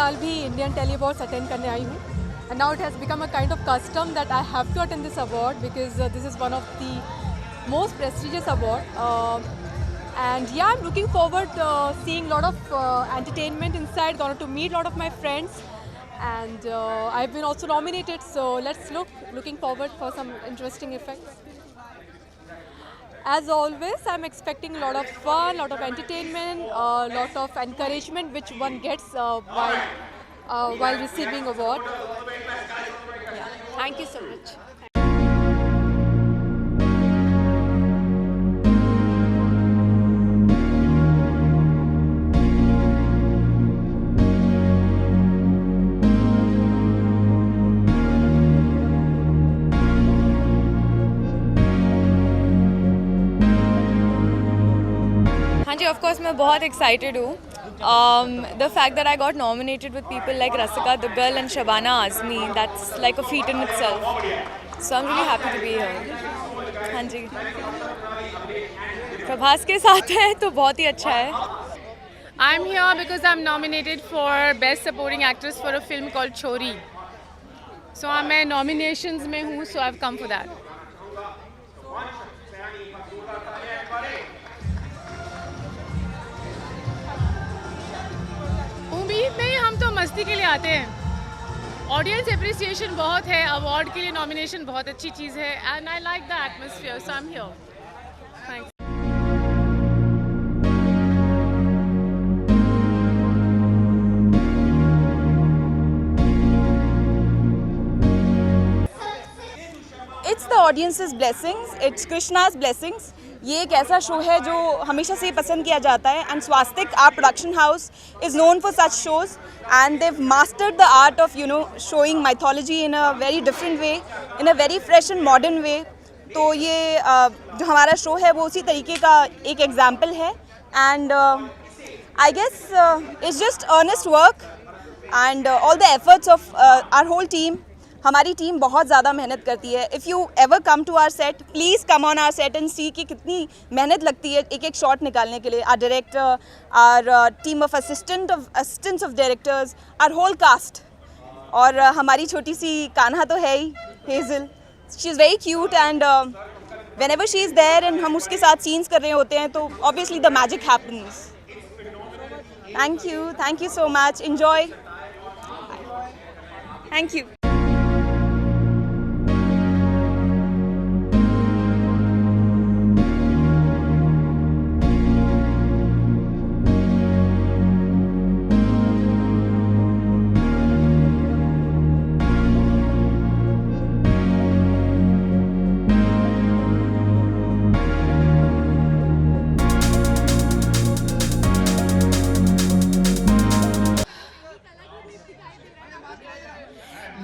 साल भी Indian tele awards attend करने आई हूँ and now it has become a kind of custom that I have to attend this award because this is one of the most prestigious award. And yeah, I'm looking forward seeing a lot of entertainment inside, going to meet a lot of my friends, and I've been also nominated, so let's looking forward for some interesting effects. As always, I'm expecting a lot of fun, lot of entertainment, a lot of encouragement which one gets while receiving award. Yeah, thank you so much. हाँ जी, of course मैं बहुत excited हूँ. The fact that I got nominated with people like Rasika Duggal and Shabana Azmi, that's like a feat in itself. So I'm really happy to be here. हाँ जी, प्रभास के साथ है तो बहुत ही अच्छा है. I'm here because I'm nominated for Best Supporting Actress for a film called Chori. So मैं nominations में हूँ, so I've come for that. उम्मीद नहीं, हम तो मस्ती के लिए आते हैं. ऑडियंस एप्रिसिएशन बहुत है, अवार्ड के लिए नॉमिनेशन बहुत अच्छी चीज़ है, and I like the atmosphere, so I am here. Thanks. It's the audience's blessings, it's Krishna's blessings. ये एक ऐसा शो है जो हमेशा से पसंद किया जाता है and Swastik are production house is known for such shows and Dev mastered the art of showing mythology in a very different way, in a very fresh and modern way. तो ये जो हमारा शो है वो उसी तरीके का एक एग्जाम्पल है and I guess it's just earnest work and all the efforts of our whole team. हमारी टीम बहुत ज़्यादा मेहनत करती है. If you ever come to our set, please come on our set and see कि कितनी मेहनत लगती है एक एक शॉट निकालने के लिए. Our director, our team of assistants of directors, our whole cast, और हमारी छोटी सी कान्हा तो है ही, Hazel. She is very cute and whenever she is there and हम उसके साथ सीन्स कर रहे होते हैं तो obviously the magic happens. Thank you so much. Enjoy. Thank you.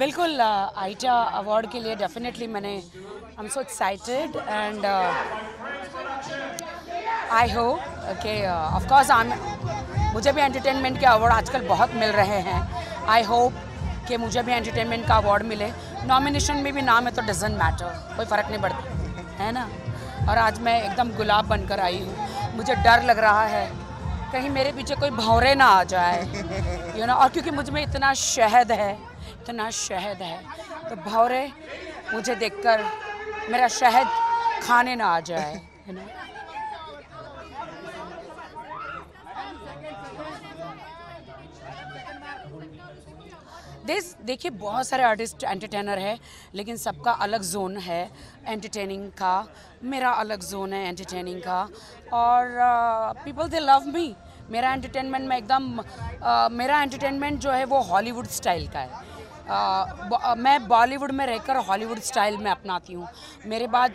बिल्कुल आईटा अवार्ड के लिए definitely I am so excited and I hope कि ऑफ कोर्स मुझे भी एंटरटेनमेंट के अवार्ड आजकल बहुत मिल रहे हैं. आई होप कि मुझे भी एंटरटेनमेंट का अवार्ड मिले. नॉमिनेशन में भी नाम है तो डजंट मैटर, कोई फ़र्क नहीं पड़ता, है ना. और आज मैं एकदम गुलाब बनकर आई हूँ. मुझे डर लग रहा है कहीं मेरे पीछे कोई भौरे ना आ जाए, और क्योंकि मुझ में इतना शहद है तो भौरे मुझे देखकर मेरा शहद खाने ना आ जाए, देखिए बहुत सारे आर्टिस्ट एंटरटेनर है लेकिन सबका अलग जोन है एंटरटेनिंग का. मेरा अलग जोन है एंटरटेनिंग का और पीपल दे लव मी. मेरा एंटरटेनमेंट में एकदम मेरा एंटरटेनमेंट जो है वो हॉलीवुड स्टाइल का है. मैं बॉलीवुड में रहकर हॉलीवुड स्टाइल में अपनाती हूँ. मेरे बाद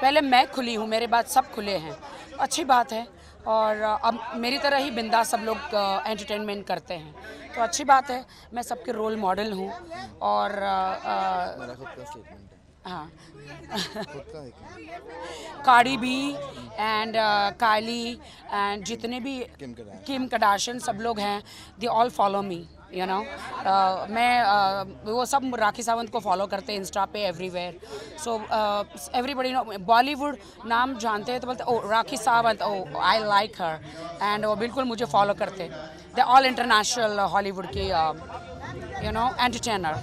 पहले मैं खुली हूँ, मेरे बाद सब खुले हैं. अच्छी बात है और अब मेरी तरह ही बिंदास सब लोग एंटरटेनमेंट करते हैं तो अच्छी बात है. मैं सबके रोल मॉडल हूँ और हाँ Cardi B and Kylie and जितने भी किम कार्दाशियन सब लोग हैं, they all follow me. You know वो सब राखी सावंत को फॉलो करते हैं इंस्टा पे everywhere. So everybody know Bollywood नाम जानते हैं तो बोलते ओ राखी सावंत, ओ आई लाइक हर, एंड वो बिल्कुल मुझे फॉलो करते. दे ऑल इंटरनेशनल हॉलीवुड के you know entertainer.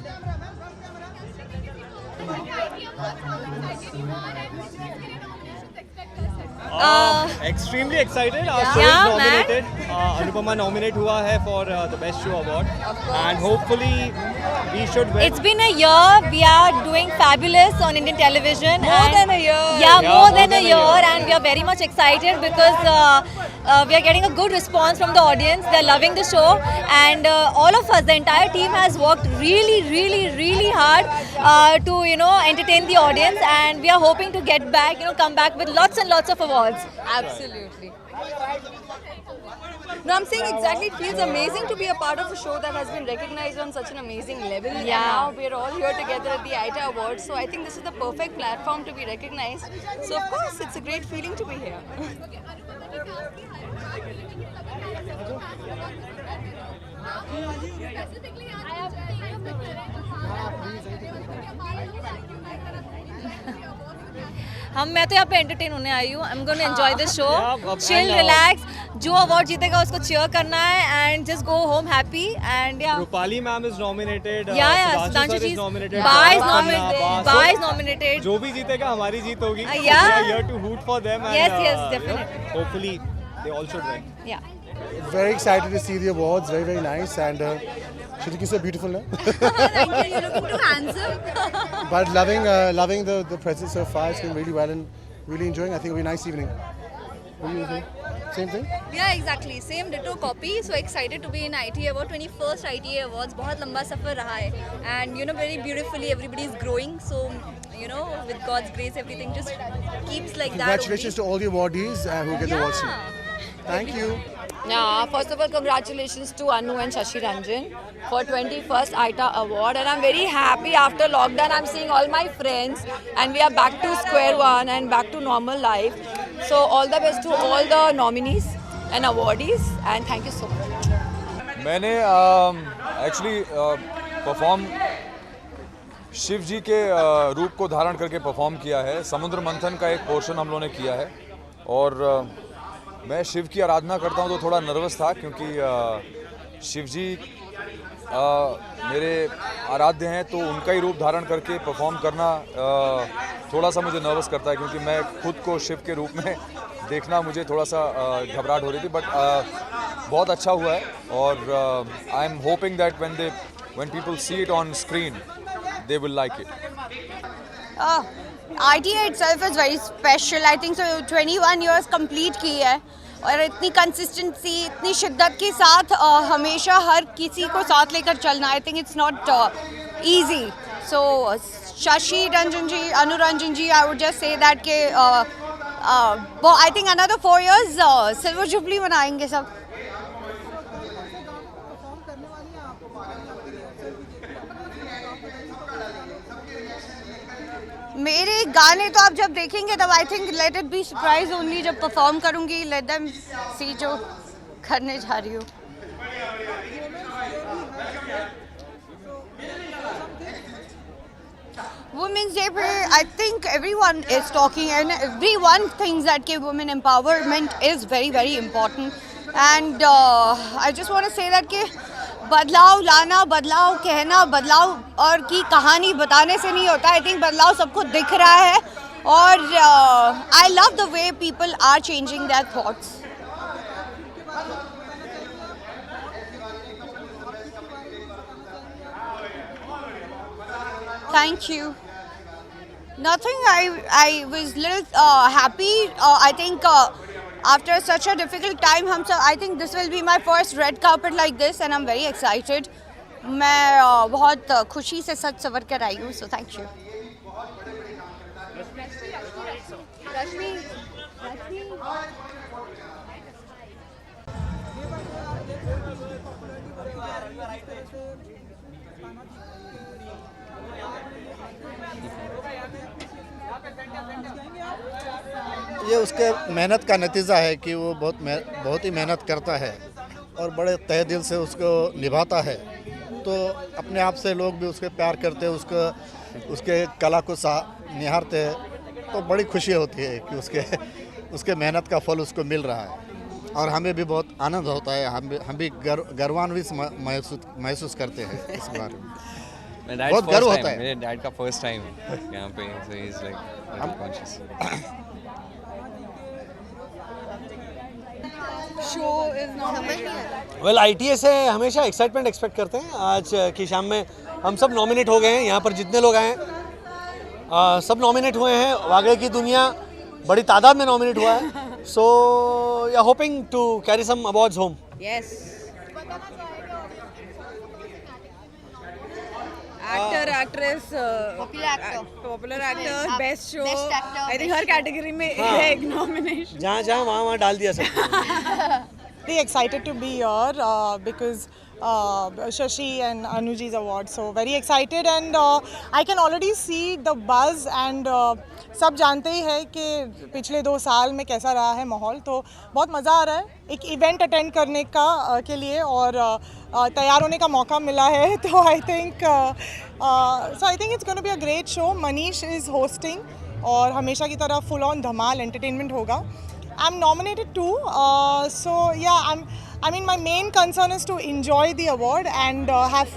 Extremely excited. Our show yeah, is nominated. Anupama nominate हुआ है for the best show award, and hopefully we should win. It's been a year. We are doing fabulous on Indian television. More than a year. Yeah, more than a year, and we are very much excited because we are getting a good response from the audience. They are loving the show, and all of us, the entire team, has worked really hard to entertain the audience, and we are hoping to get back, come back with lots and lots of awards. Absolutely. No, I'm saying exactly. It feels amazing to be a part of a show that has been recognized on such an amazing level. And now we're all here together at the ITA Awards. So I think this is the perfect platform to be recognized. So of course, it's a great feeling to be here. मैं तो यहाँ पे entertain होने आई हूँ. I'm going to enjoy this show. Yeah, Chill, and, relax. जो award जीतेगा उसको cheer करना है and just go home happy and yeah. Rupali ma'am is nominated. Yeah, Sudhanshu Sudhanshu sir ji is nominated. Ba is Khanna, nominated. Ba. Ba So, is nominated. जो भी जीतेगा हमारी जीत होगी. Yeah. We are here to hoot for them. And, Yes, you know, definitely. hopefully they all should win. Yeah. Very excited to see the awards. Very nice, and she looking so beautiful now. Thank you. You're looking too handsome. But loving the presents so far. It's been really well and really enjoying. I think it'll be a nice evening. What do you think? Same thing? Yeah, exactly. Same ditto copy. So excited to be in ITA Award. 21st ITA Awards. बहुत लंबा सफर रहा है. And very beautifully everybody is growing. So with God's grace everything just keeps like that. Congratulations to all the awardees who get the awards. Thank you. Yeah, first of all, congratulations to Anu and Shashi Ranjan for 21st ITA Award, and I'm very happy after lockdown. I'm seeing all my friends, and we are back to square one and back to normal life. So all the best to all the nominees and awardees, and thank you so much. मैंने actually perform Shiv जी के रूप को धारण करके perform किया है. समुद्र मंथन का एक पोर्शन हम लोगों ने किया है, और मैं शिव की आराधना करता हूँ तो थोड़ा नर्वस था, क्योंकि शिव जी मेरे आराध्य हैं, तो उनका ही रूप धारण करके परफॉर्म करना थोड़ा सा मुझे नर्वस करता है, क्योंकि मैं खुद को शिव के रूप में देखना मुझे थोड़ा सा घबराहट हो रही थी. बट बहुत अच्छा हुआ है, और I am hoping that when people see it on screen they will like it. ITA itself is very special. I think so 21 years complete की है, और इतनी कंसिस्टेंसी, इतनी शिद्दत के साथ हमेशा हर किसी को साथ लेकर चलना. I think it's not easy. So Shashi Ranjan ji, Anu Ranjan ji, I would just say that के I think another 4 years silver jubilee मनाएंगे सब. मेरे गाने तो आप जब देखेंगे तब I think let it be surprise only. जब परफॉर्म करूंगी लेट देम सी जो करने जा रही हूँ. Women's Day पे I think everyone is talking and everyone thinks that women empowerment is very important, and I just want to say that कि बदलाव लाना, बदलाव कहना, बदलाव और की कहानी बताने से नहीं होता. आई थिंक बदलाव सबको दिख रहा है, और I love the way people are changing their thoughts. Thank you. Nothing. I was little happy. I think after such a difficult time, I think this will be my first red carpet like this, and I'm very excited. मैं बहुत खुशी से सच सवर कर आई हूँ. So thank you. ये उसके मेहनत का नतीजा है कि वो बहुत ही मेहनत करता है, और बड़े तहे दिल से उसको निभाता है तो अपने आप से लोग भी उसके प्यार करते हैं, उसके कला को निहारते हैं तो बड़ी खुशी होती है कि उसके मेहनत का फल उसको मिल रहा है और हमें भी बहुत आनंद होता है। हम भी गर्वान्वित महसूस करते हैं इस बारे में। बहुत गर्व होता है। मेरे डैड का फर्स्ट टाइम है यहाँ पे, so he's like very conscious. Well ITA से हमेशा एक्साइटमेंट एक्सपेक्ट करते हैं। आज की शाम में हम सब नॉमिनेट हो गए हैं, यहाँ पर जितने लोग आए हैं सब नॉमिनेट हुए हैं। वागड़े की दुनिया बड़ी तादाद में नॉमिनेट हुआ है, so yeah hoping to carry some awards home. Yes. Actor, actress, popular actor, best show. I think हर category में एक nomination. जहाँ जहाँ वहाँ डाल दिया सब। Very excited to be here because Shashi and Anuji's award. So very excited and I can already see the buzz and सब जानते ही है कि पिछले 2 साल में कैसा रहा है माहौल, तो बहुत मज़ा आ रहा है एक इवेंट अटेंड करने का के लिए और तैयार होने का मौका मिला है। तो I think it's gonna be a great show. Manish is hosting और हमेशा की तरह फुल ऑन धमाल एंटरटेनमेंट होगा। I'm nominated too, so yeah, I mean my main concern is to enjoy the award and have fun.